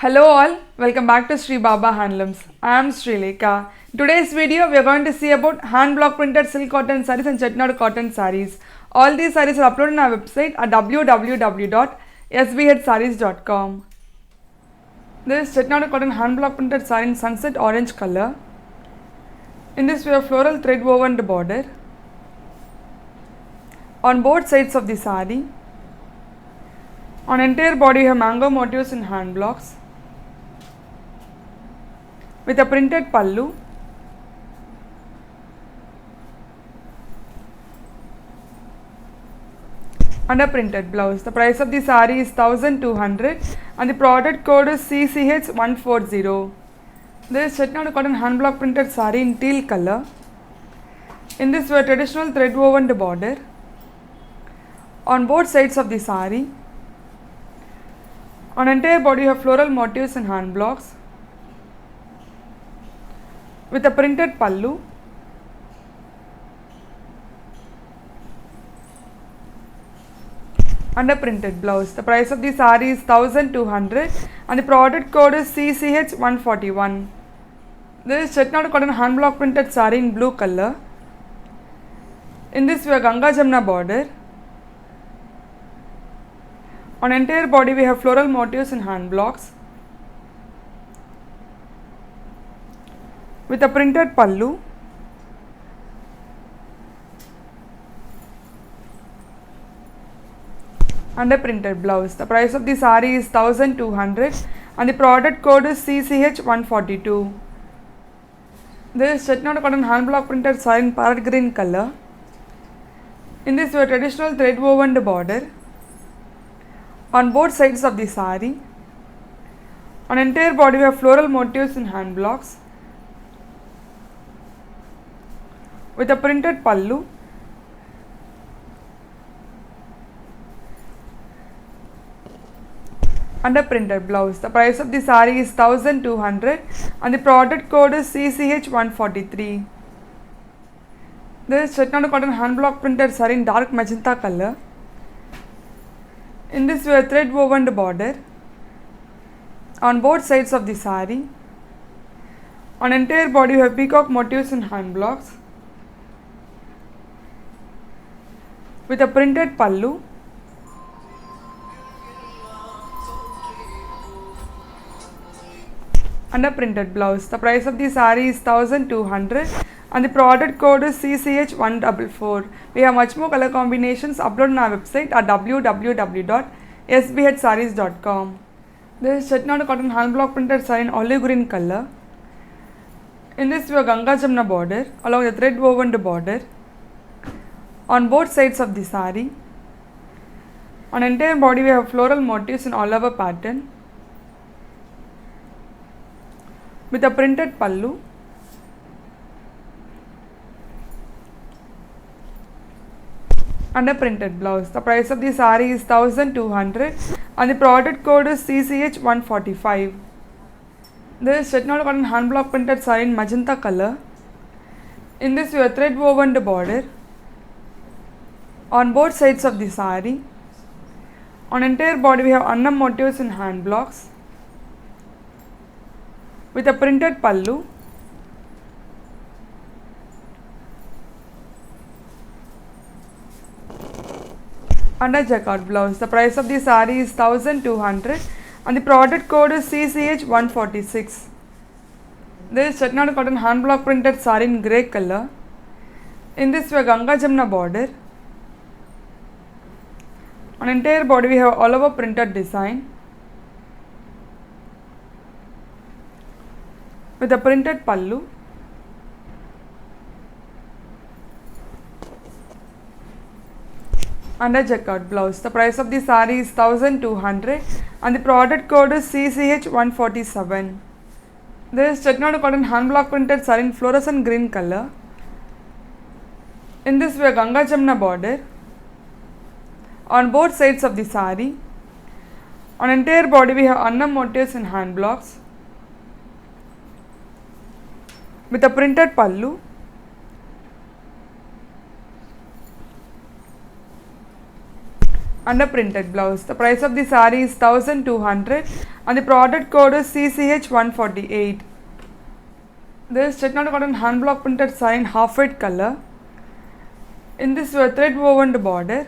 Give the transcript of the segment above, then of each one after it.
Hello all, welcome back to Sri Baba Handlooms. I am Sri Lekha. In today's video we are going to see about hand block printed silk cotton sarees and chettinad cotton sarees. All these sarees are uploaded on our website at www.sbhsarees.com. This chettinad cotton hand block printed saree in sunset orange color. In this we have floral thread woven border on both sides of the saree. On entire body we have mango motifs in hand blocks with a printed pallu and a printed blouse. The price of the saree is 1200 and the product code is CCH140. This is chettinad cotton hand block printed saree in teal color. In this we have traditional thread woven border on both sides of the saree. On entire body we have floral motifs in hand blocks with a printed pallu and a printed blouse. The price of the saree is 1200 and the product code is CCH141. This is chettinad cotton hand block printed saree in blue color. In this we have Ganga Jamna border. On entire body we have floral motifs in hand blocks with a printed pallu and a printed blouse. The price of the saree is 1200 and the product code is CCH142. This is chettinad cotton hand block printed saree in parrot green color. In this we have traditional thread woven border on both sides of the saree. On entire body we have floral motifs in hand blocks with a printed pallu and a printed blouse. The price of the saree is 1200 and the product code is CCH143. This is chettinad cotton hand block printed saree in dark magenta color. In this we have thread woven border on both sides of the saree. On entire body we have peacock motifs in hand blocks with a printed pallu and a printed blouse. The price of the saree is 1200 and the product code is CCH144. We have much more color combinations uploaded on our website at www.sbhsarees.com. This is chettinad cotton hand block printed saree in olive green color. In this we have Ganga Jamna border along the thread woven border on both sides of the saree. On entire body we have floral motifs in all over pattern with a printed pallu and a printed blouse. The price of the saree is 1200 and the product code is CCH145. This is chettinad cotton hand block printed saree in magenta color. In this we have thread woven border on both sides of the saree. On entire body we have annam motifs in hand blocks with a printed pallu and a jacquard blouse. The price of the saree is 1200 and the product code is CCH146. This is chettinad cotton hand block printed saree in grey color. In this we have Ganga Jamna border. On entire body we have all over printed design with a printed pallu and a jacquard blouse. The price of the saree is 1200 and the product code is CCH147. This is chettinad cotton hand block printed saree in fluorescent green color. In this we have Ganga Jamna border on both sides of the saree. On entire body we have annam motifs in hand blocks with a printed pallu and a printed blouse. The price of the saree is 1200 and the product code is CCH148. This is Chettinad cotton hand block printed saree in half white color. In this thread woven border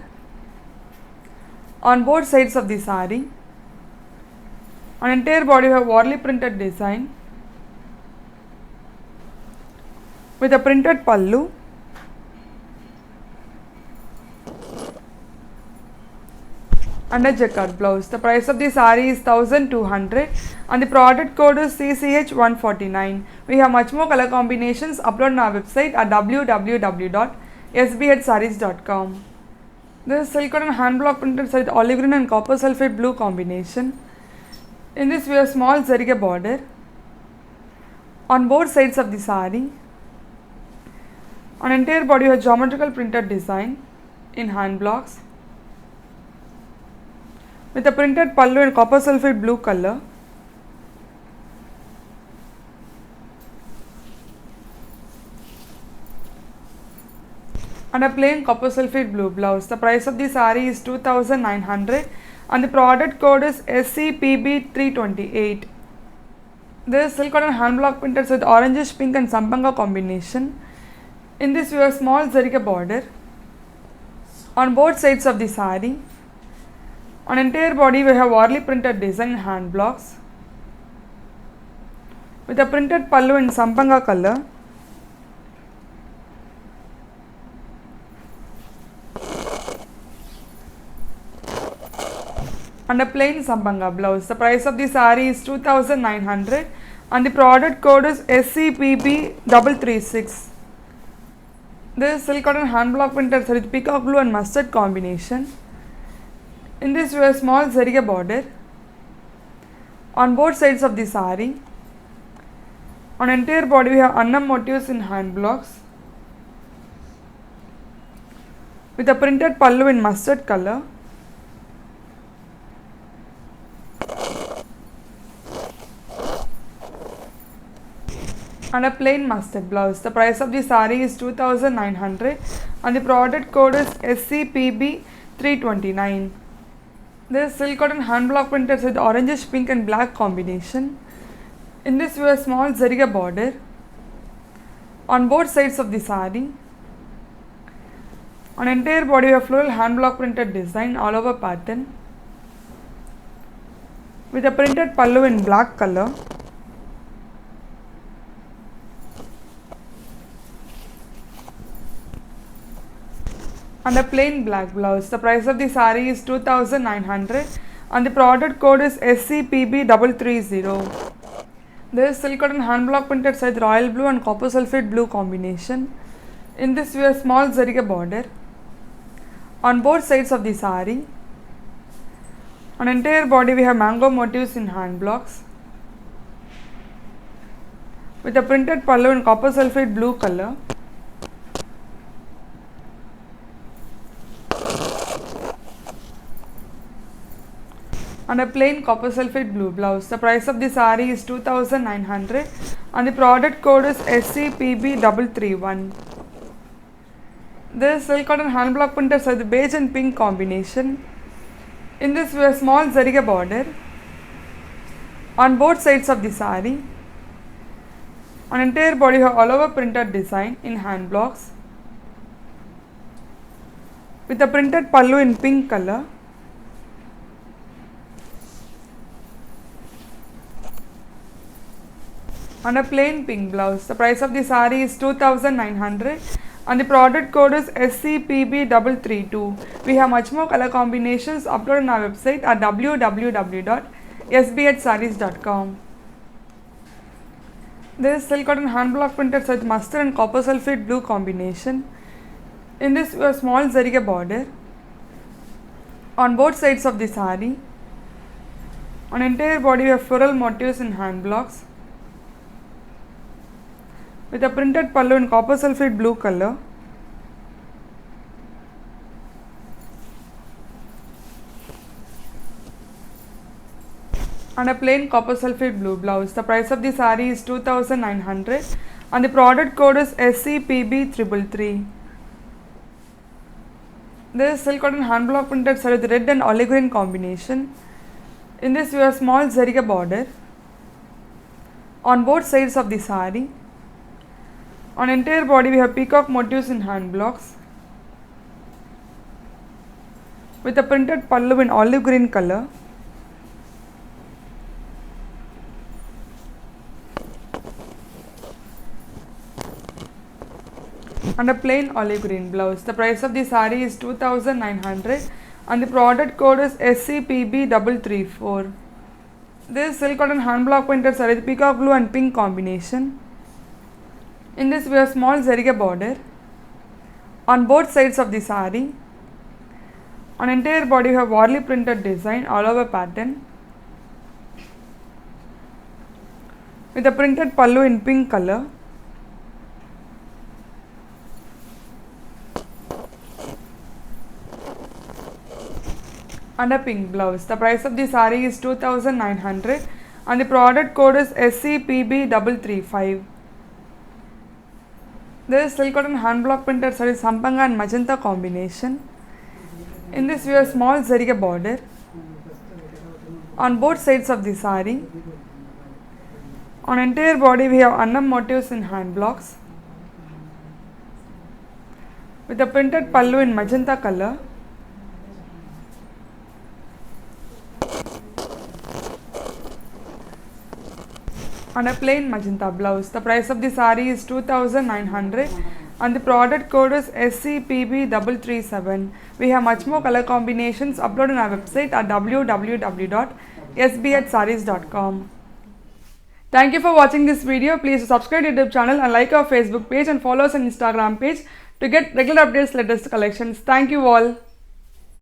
on both sides of the saree. On entire body we have warli printed design with a printed pallu and a jacquard blouse. The price of the saree is 1200 and the product code is CCH149. We have much more color combinations uploaded on our website at www.sbhsarees.com. This is silk cotton hand block printed saree with olive green and copper sulphate blue combination. In this we have small zarige border on both sides of the saree. On entire body we have geometrical printed design in hand blocks with a printed pallu in copper sulphate blue color. And a plain copper sulphate blue blouse. The price of the saree is 2900 and the product code is SCPB328. This is silk cotton hand block printed with orangish pink and sampanga combination. In this we have small zarige border on both sides of the saree. On entire body we have warli printed design hand blocks with a printed pallu in sampanga color. And a plain sampanga blouse. The price of the saree is 2900 and the product code is SCPB336. This is silk cotton hand block printed with peacock blue and mustard combination. In this we have small zarige border on both sides of the saree. On entire body we have annam motifs in hand blocks with a printed pallu in mustard color. And a plain mustard blouse. The price of the saree is 2900 and the product code is SCPB329. This is silk cotton hand block printed with orangish pink and black combination. In this we have small zarige border on both sides of the saree. On entire body we have floral hand block printed design all over pattern with a printed pallu in black color. And a plain black blouse. The price of the saree is 2900 and the product code is SCPB330. This is silk cotton hand block printed with royal blue and copper sulphate blue combination. In this we have small zarige border on both sides of the saree. On entire body we have mango motifs in hand blocks with a printed pallu in copper sulphate blue color. And a plain copper sulphate blue blouse. The price of the saree is 2900 and the product code is SCPB331. This is silk cotton hand block printed with beige and pink combination. In this we have small zarige border on both sides of the saree. On entire body we have all over printed design in hand blocks with a printed pallu in pink color. And a plain pink blouse. The price of the saree is 2900 and the product code is SCPB332. We have much more color combinations uploaded on our website at www.sbhsarees.com. This is silk cotton hand block printed with mustard and copper sulphate blue combination. In this we have small zarige border on both sides of the saree. On entire body we have floral motifs in hand blocks with a printed pallu in copper sulphate blue color. And a plain copper sulphate blue blouse. The price of the saree is 2900 and the product code is SCPB333. This is silk cotton hand block printed saree with red and olive green combination. In this we have small zariga border on both sides of the saree. On entire body we have peacock motifs in hand blocks with a printed pallu in olive green color. And a plain olive green blouse. The price of the saree is 2900 and the product code is SCPB334. This is silk cotton hand block printed saree with peacock blue and pink combination. In this we have small zariga border on both sides of the saree. On entire body we have warli printed design all over pattern with a printed pallu in pink color. And a pink blouse. The price of the saree is 2900 and the product code is SCPB335. This is silk cotton hand block printed saree sampanga and magenta combination. In this we have small zariga border on both sides of the saree. On entire body we have annam motifs in hand blocks with a printed pallu in magenta color. And a plain magenta blouse. The price of the saree is 2900 and the product code is SCPB337. We have much more color combinations uploaded on our website at www.sbhsarees.com. Thank you for watching this video. Please subscribe to our YouTube channel and like our Facebook page and follow us on Instagram page to get regular updates, latest collections. Thank you all.